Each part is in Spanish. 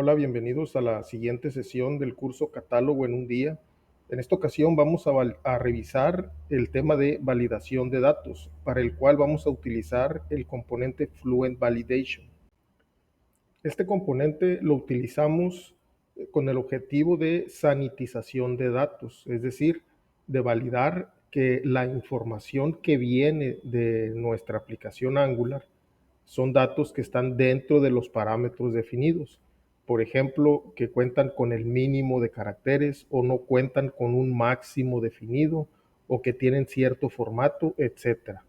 Hola, bienvenidos a la siguiente sesión del curso Catálogo en un día. En esta ocasión vamos a revisar el tema de validación de datos, para el cual vamos a utilizar el componente Fluent Validation. Este componente lo utilizamos con el objetivo de sanitización de datos, es decir, de validar que la información que viene de nuestra aplicación Angular son datos que están dentro de los parámetros definidos. Por ejemplo, que cuentan con el mínimo de caracteres o no cuentan con un máximo definido o que tienen cierto formato, etc.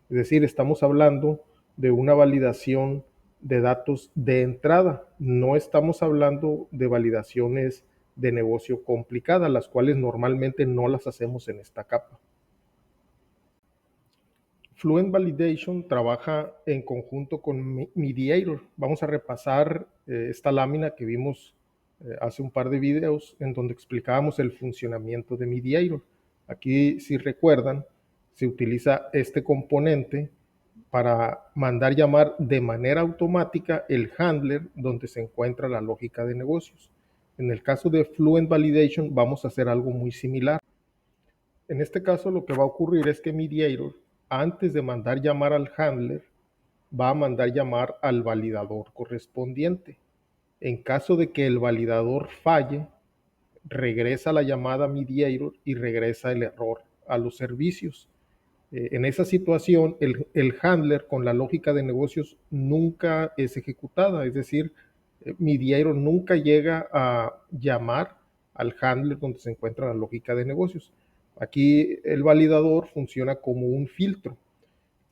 Es decir, estamos hablando de una validación de datos de entrada. No estamos hablando de validaciones de negocio complicadas, las cuales normalmente no las hacemos en esta capa. Fluent Validation trabaja en conjunto con Mediator. Vamos a repasar esta lámina que vimos hace un par de videos en donde explicábamos el funcionamiento de Mediator. Aquí, si recuerdan, se utiliza este componente para mandar llamar de manera automática el handler donde se encuentra la lógica de negocios. En el caso de Fluent Validation vamos a hacer algo muy similar. En este caso lo que va a ocurrir es que Mediator, antes de mandar llamar al handler, va a mandar llamar al validador correspondiente. En caso de que el validador falle, regresa la llamada a Mediator y regresa el error a los servicios. En esa situación, el handler con la lógica de negocios nunca es ejecutada, es decir, Mediator nunca llega a llamar al handler donde se encuentra la lógica de negocios. Aquí el validador funciona como un filtro.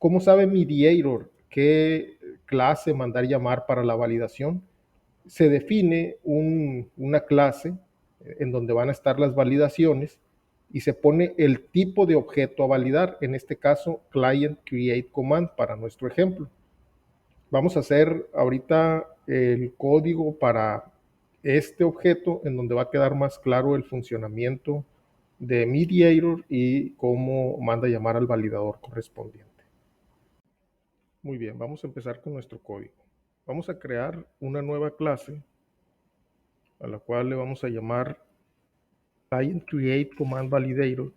¿Cómo sabe Mediator qué clase mandar llamar para la validación? Se define una clase en donde van a estar las validaciones y se pone el tipo de objeto a validar, en este caso Client Create Command para nuestro ejemplo. Vamos a hacer ahorita el código para este objeto en donde va a quedar más claro el funcionamiento de Mediator y cómo manda llamar al validador correspondiente. Muy bien, vamos a empezar con nuestro código. Vamos a crear una nueva clase a la cual le vamos a llamar Client Create Command Validator,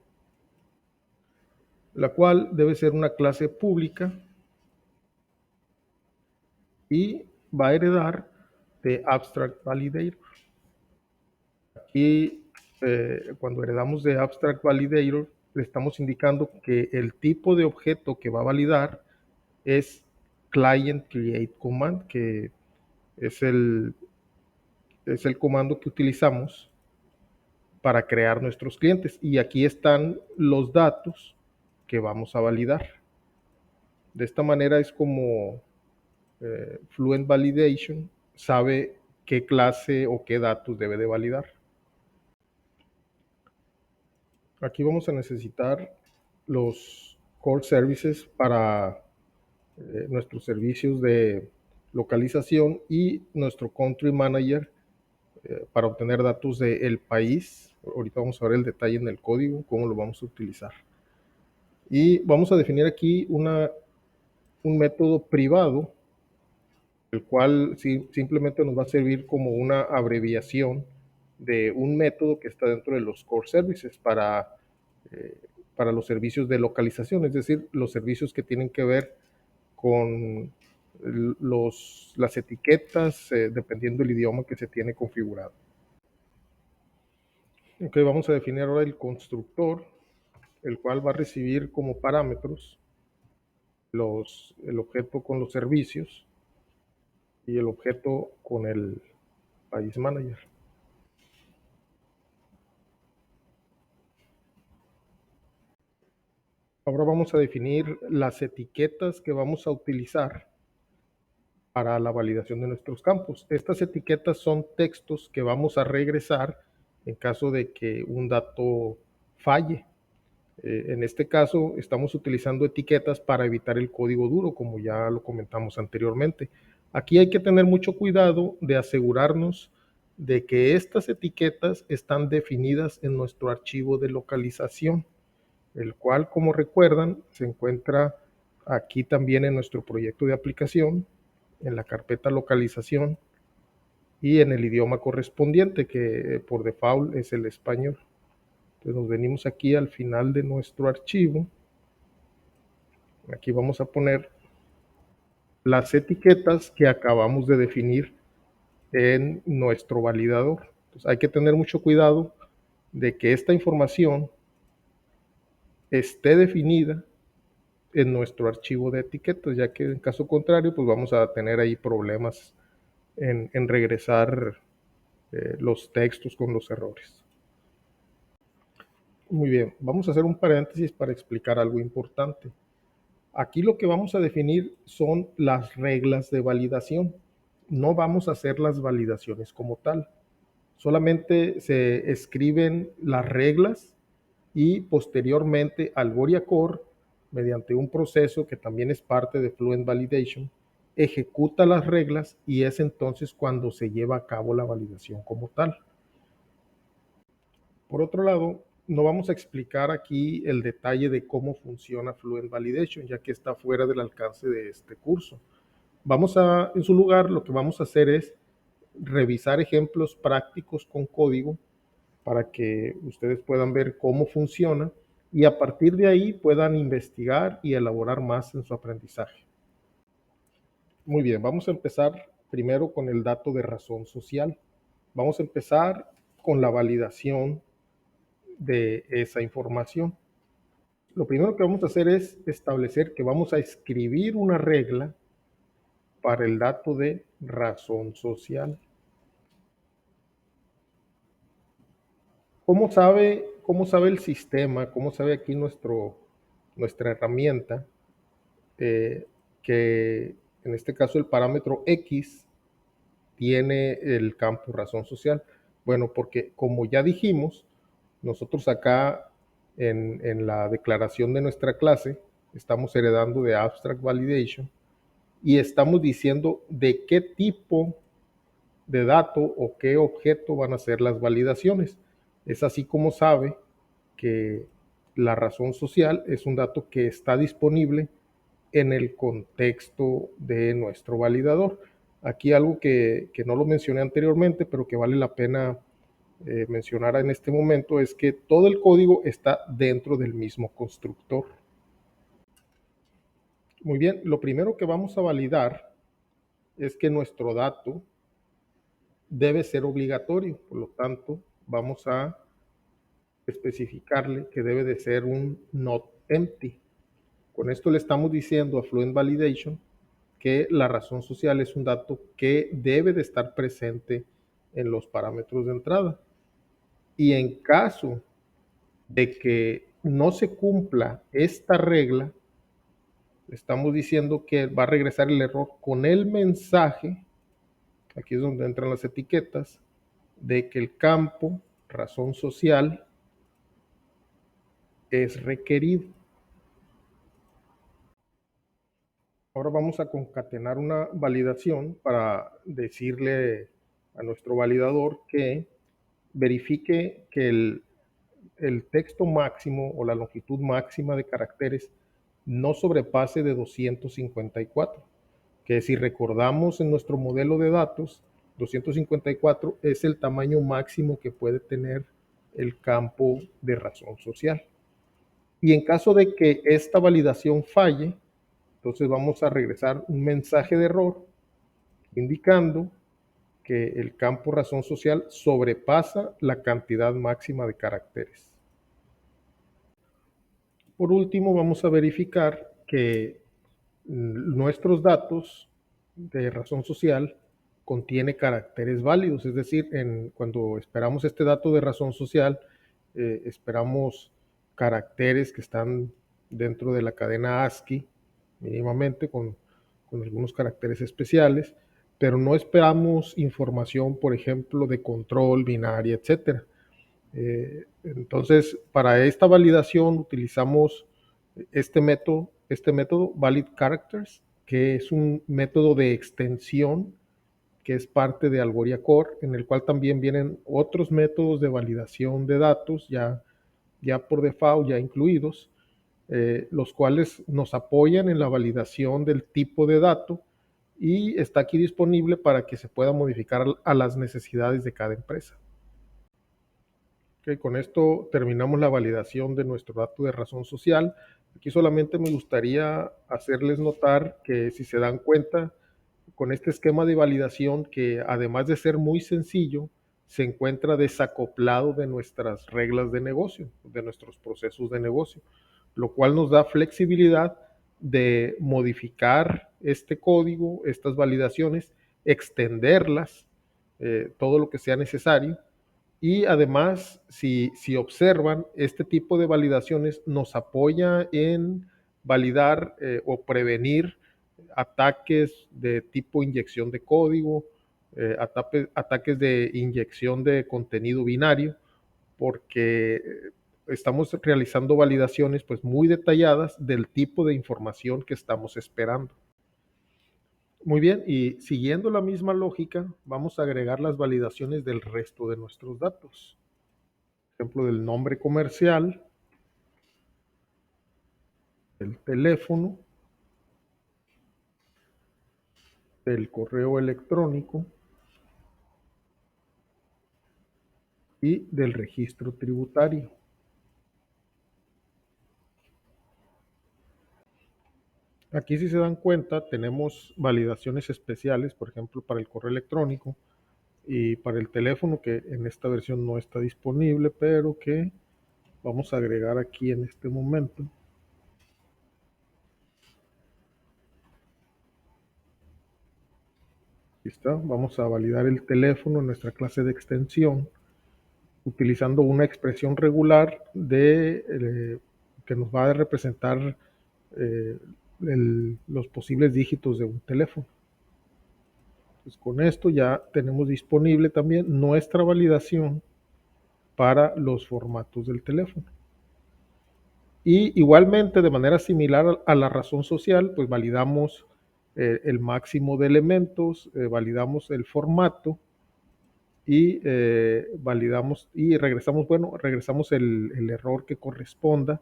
la cual debe ser una clase pública y va a heredar de Abstract Validator. Aquí, cuando heredamos de Abstract Validator, le estamos indicando que el tipo de objeto que va a validar es Client Create Command, que es el comando que utilizamos para crear nuestros clientes. Y aquí están los datos que vamos a validar. De esta manera es como Fluent Validation sabe qué clase o qué datos debe de validar. Aquí vamos a necesitar los core services para nuestros servicios de localización y nuestro country manager para obtener datos del país. Ahorita vamos a ver el detalle en el código, cómo lo vamos a utilizar. Y vamos a definir aquí un método privado, el cual simplemente nos va a servir como una abreviación de un método que está dentro de los core services para los servicios de localización, es decir, los servicios que tienen que ver con las etiquetas, dependiendo del idioma que se tiene configurado. Ok, vamos a definir ahora el constructor, el cual va a recibir como parámetros el objeto con los servicios y el objeto con el país manager. Ahora vamos a definir las etiquetas que vamos a utilizar para la validación de nuestros campos. Estas etiquetas son textos que vamos a regresar en caso de que un dato falle. En este caso estamos utilizando etiquetas para evitar el código duro, como ya lo comentamos anteriormente. Aquí hay que tener mucho cuidado de asegurarnos de que estas etiquetas están definidas en nuestro archivo de localización, el cual, como recuerdan, se encuentra aquí también en nuestro proyecto de aplicación, en la carpeta localización. y en el idioma correspondiente, que por default es el español. Entonces nos venimos aquí al final de nuestro archivo. Aquí vamos a poner las etiquetas que acabamos de definir en nuestro validador. Entonces hay que tener mucho cuidado de que esta información esté definida en nuestro archivo de etiquetas, ya que en caso contrario, pues vamos a tener ahí problemas en regresar los textos con los errores. Muy bien, vamos a hacer un paréntesis para explicar algo importante. Aquí lo que vamos a definir son las reglas de validación. No vamos a hacer las validaciones como tal. Solamente se escriben las reglas y posteriormente Algoria Core, mediante un proceso que también es parte de Fluent Validation, ejecuta las reglas y es entonces cuando se lleva a cabo la validación como tal. Por otro lado, no vamos a explicar aquí el detalle de cómo funciona Fluent Validation, ya que está fuera del alcance de este curso. En su lugar, lo que vamos a hacer es revisar ejemplos prácticos con código para que ustedes puedan ver cómo funciona y a partir de ahí puedan investigar y elaborar más en su aprendizaje. Muy bien, vamos a empezar primero con el dato de razón social. Vamos a empezar con la validación de esa información. Lo primero que vamos a hacer es establecer que vamos a escribir una regla para el dato de razón social. Cómo sabe el sistema, cómo sabe aquí nuestra herramienta que en este caso el parámetro X tiene el campo razón social? Bueno, porque como ya dijimos, nosotros acá en la declaración de nuestra clase estamos heredando de Abstract Validation y estamos diciendo de qué tipo de dato o qué objeto van a ser las validaciones. Es así como sabe que la razón social es un dato que está disponible en el contexto de nuestro validador. Aquí algo que no lo mencioné anteriormente, pero que vale la pena mencionar en este momento, es que todo el código está dentro del mismo constructor. Muy bien, lo primero que vamos a validar es que nuestro dato debe ser obligatorio, por lo tanto, vamos a especificarle que debe de ser un not empty. Con esto le estamos diciendo a Fluent Validation que la razón social es un dato que debe de estar presente en los parámetros de entrada. Y en caso de que no se cumpla esta regla, estamos diciendo que va a regresar el error con el mensaje, aquí es donde entran las etiquetas, de que el campo razón social es requerido. Ahora vamos a concatenar una validación para decirle a nuestro validador que verifique que el texto máximo o la longitud máxima de caracteres no sobrepase de 254, que si recordamos en nuestro modelo de datos, 254 es el tamaño máximo que puede tener el campo de razón social. Y en caso de que esta validación falle, entonces vamos a regresar un mensaje de error indicando que el campo razón social sobrepasa la cantidad máxima de caracteres. Por último, vamos a verificar que nuestros datos de razón social contiene caracteres válidos, es decir, cuando esperamos este dato de razón social, esperamos caracteres que están dentro de la cadena ASCII mínimamente con algunos caracteres especiales, pero no esperamos información, por ejemplo, de control, binaria, etcétera. Entonces, para esta validación utilizamos este método Valid Characters, que es un método de extensión que es parte de Algoria Core, en el cual también vienen otros métodos de validación de datos ya por default, ya incluidos, los cuales nos apoyan en la validación del tipo de dato y está aquí disponible para que se pueda modificar a las necesidades de cada empresa. Okay, con esto terminamos la validación de nuestro dato de razón social. Aquí solamente me gustaría hacerles notar que, si se dan cuenta, con este esquema de validación, que además de ser muy sencillo, se encuentra desacoplado de nuestras reglas de negocio, de nuestros procesos de negocio, lo cual nos da flexibilidad de modificar este código, estas validaciones, extenderlas, todo lo que sea necesario. Y además, si observan, este tipo de validaciones nos apoya en validar o prevenir ataques de tipo inyección de código, ataques de inyección de contenido binario, porque estamos realizando validaciones pues muy detalladas del tipo de información que estamos esperando. Muy bien, y siguiendo la misma lógica, vamos a agregar las validaciones del resto de nuestros datos. Por ejemplo, del nombre comercial, del teléfono, del correo electrónico y del registro tributario. Aquí, si se dan cuenta, tenemos validaciones especiales, por ejemplo, para el correo electrónico y para el teléfono, que en esta versión no está disponible, pero que vamos a agregar aquí en este momento. ¿Listo? Vamos a validar el teléfono en nuestra clase de extensión, utilizando una expresión regular que nos va a representar eh, los posibles dígitos de un teléfono. Pues con esto ya tenemos disponible también nuestra validación para los formatos del teléfono. Y igualmente, de manera similar a la razón social, pues validamos el máximo de elementos, validamos el formato y validamos y regresamos el error que corresponda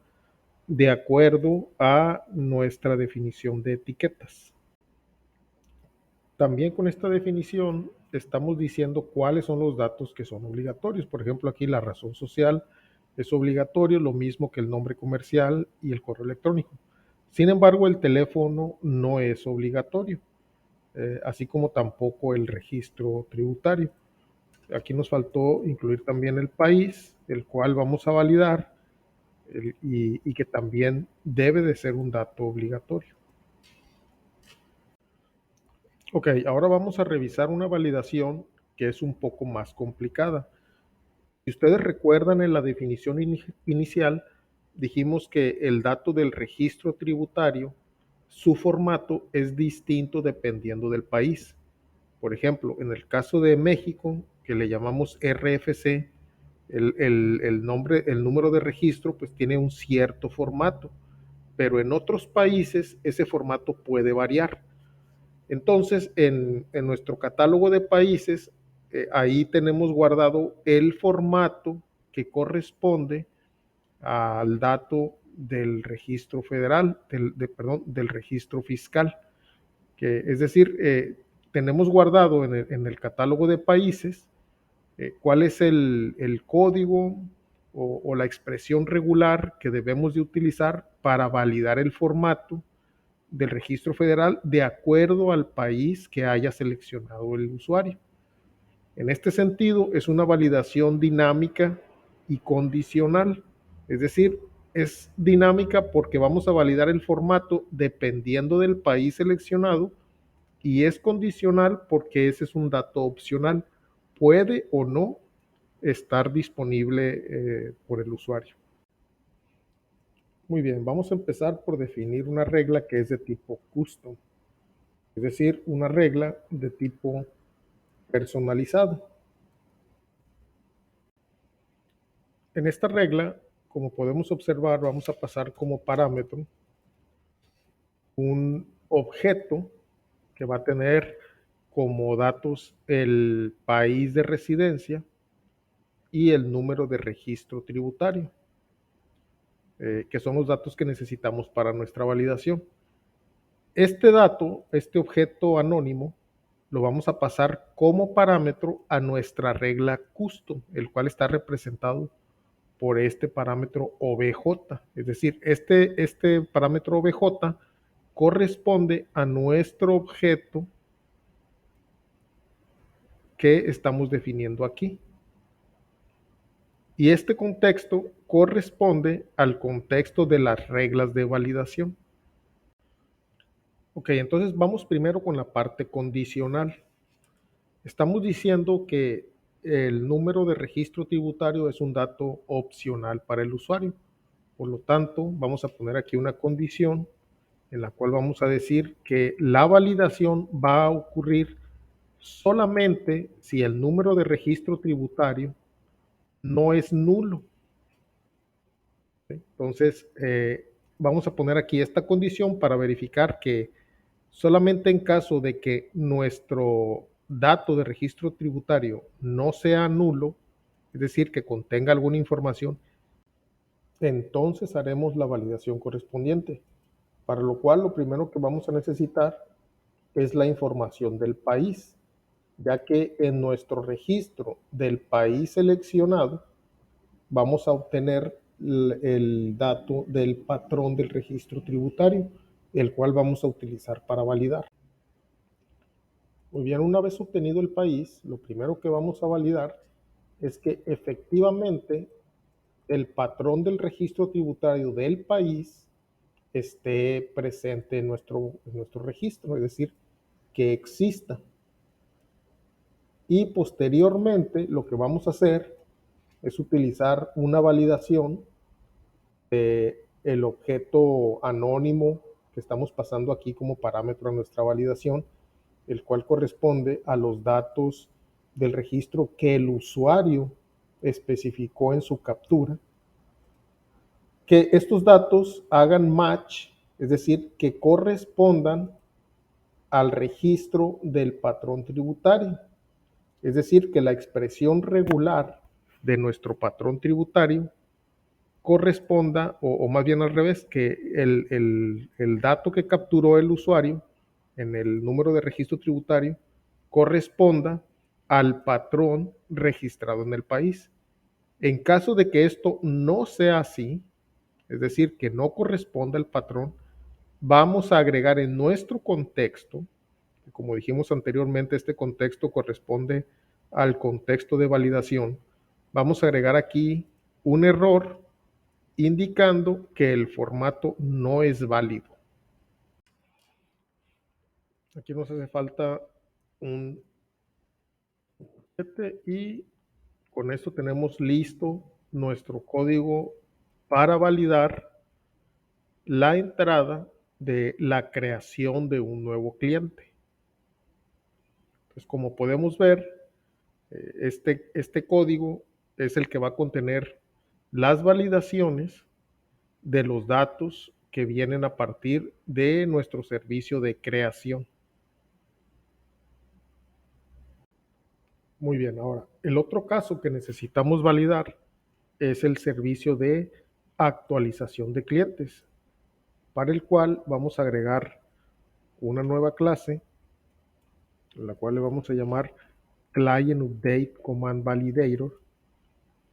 de acuerdo a nuestra definición de etiquetas. También con esta definición estamos diciendo cuáles son los datos que son obligatorios. Por ejemplo, aquí la razón social es obligatorio, lo mismo que el nombre comercial y el correo electrónico. Sin embargo, el teléfono no es obligatorio, así como tampoco el registro tributario. Aquí nos faltó incluir también el país, el cual vamos a validar, y que también debe de ser un dato obligatorio. Ok, ahora vamos a revisar una validación que es un poco más complicada. Si ustedes recuerdan, en la definición inicial dijimos que el dato del registro tributario, su formato es distinto dependiendo del país. Por ejemplo, en el caso de México, que le llamamos RFC, el número de registro pues tiene un cierto formato, pero en otros países ese formato puede variar. Entonces, en nuestro catálogo de países, ahí tenemos guardado el formato que corresponde al dato del registro federal, del registro fiscal. Es decir, tenemos guardado en el catálogo de países cuál es el código o la expresión regular que debemos de utilizar para validar el formato del registro federal de acuerdo al país que haya seleccionado el usuario. En este sentido, es una validación dinámica y condicional. Es decir, es dinámica porque vamos a validar el formato dependiendo del país seleccionado, y es condicional porque ese es un dato opcional. Puede o no estar disponible por el usuario. Muy bien, vamos a empezar por definir una regla que es de tipo custom, es decir, una regla de tipo personalizado. En esta regla, como podemos observar, vamos a pasar como parámetro un objeto que va a tener como datos el país de residencia y el número de registro tributario, que son los datos que necesitamos para nuestra validación. Este dato, este objeto anónimo, lo vamos a pasar como parámetro a nuestra regla custom, el cual está representado por este parámetro obj. Es decir, este parámetro obj corresponde a nuestro objeto que estamos definiendo aquí. Y este contexto corresponde al contexto de las reglas de validación. Ok, entonces vamos primero con la parte condicional. Estamos diciendo que el número de registro tributario es un dato opcional para el usuario. Por lo tanto, vamos a poner aquí una condición en la cual vamos a decir que la validación va a ocurrir solamente si el número de registro tributario no es nulo. Entonces, vamos a poner aquí esta condición para verificar que solamente en caso de que nuestro dato de registro tributario no sea nulo, es decir, que contenga alguna información, entonces haremos la validación correspondiente, para lo cual lo primero que vamos a necesitar es la información del país, ya que en nuestro registro del país seleccionado vamos a obtener el dato del patrón del registro tributario, el cual vamos a utilizar para validar. Muy bien, una vez obtenido el país, lo primero que vamos a validar es que efectivamente el patrón del registro tributario del país esté presente en nuestro registro, es decir, que exista. Y posteriormente lo que vamos a hacer es utilizar una validación del objeto anónimo que estamos pasando aquí como parámetro a nuestra validación, el cual corresponde a los datos del registro que el usuario especificó en su captura, que estos datos hagan match, es decir, que correspondan al registro del patrón tributario. Es decir, que la expresión regular de nuestro patrón tributario corresponda, o más bien al revés, que el dato que capturó el usuario en el número de registro tributario corresponda al patrón registrado en el país. En caso de que esto no sea así, es decir, que no corresponda al patrón, vamos a agregar en nuestro contexto, que como dijimos anteriormente, este contexto corresponde al contexto de validación, vamos a agregar aquí un error indicando que el formato no es válido. Aquí nos hace falta un 7 y con esto tenemos listo nuestro código para validar la entrada de la creación de un nuevo cliente. Entonces, como podemos ver, este código es el que va a contener las validaciones de los datos que vienen a partir de nuestro servicio de creación. Muy bien, ahora, el otro caso que necesitamos validar es el servicio de actualización de clientes, para el cual vamos a agregar una nueva clase, la cual le vamos a llamar Client Update Command Validator,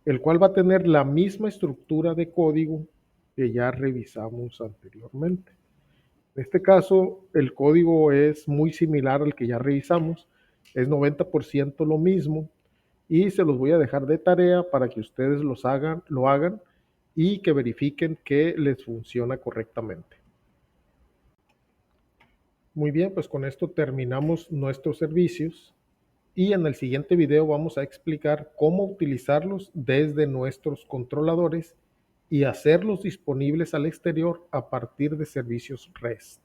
el cual va a tener la misma estructura de código que ya revisamos anteriormente. En este caso, el código es muy similar al que ya revisamos, es 90% lo mismo y se los voy a dejar de tarea para que ustedes lo hagan y que verifiquen que les funciona correctamente. Muy bien, pues con esto terminamos nuestros servicios y en el siguiente video vamos a explicar cómo utilizarlos desde nuestros controladores y hacerlos disponibles al exterior a partir de servicios REST.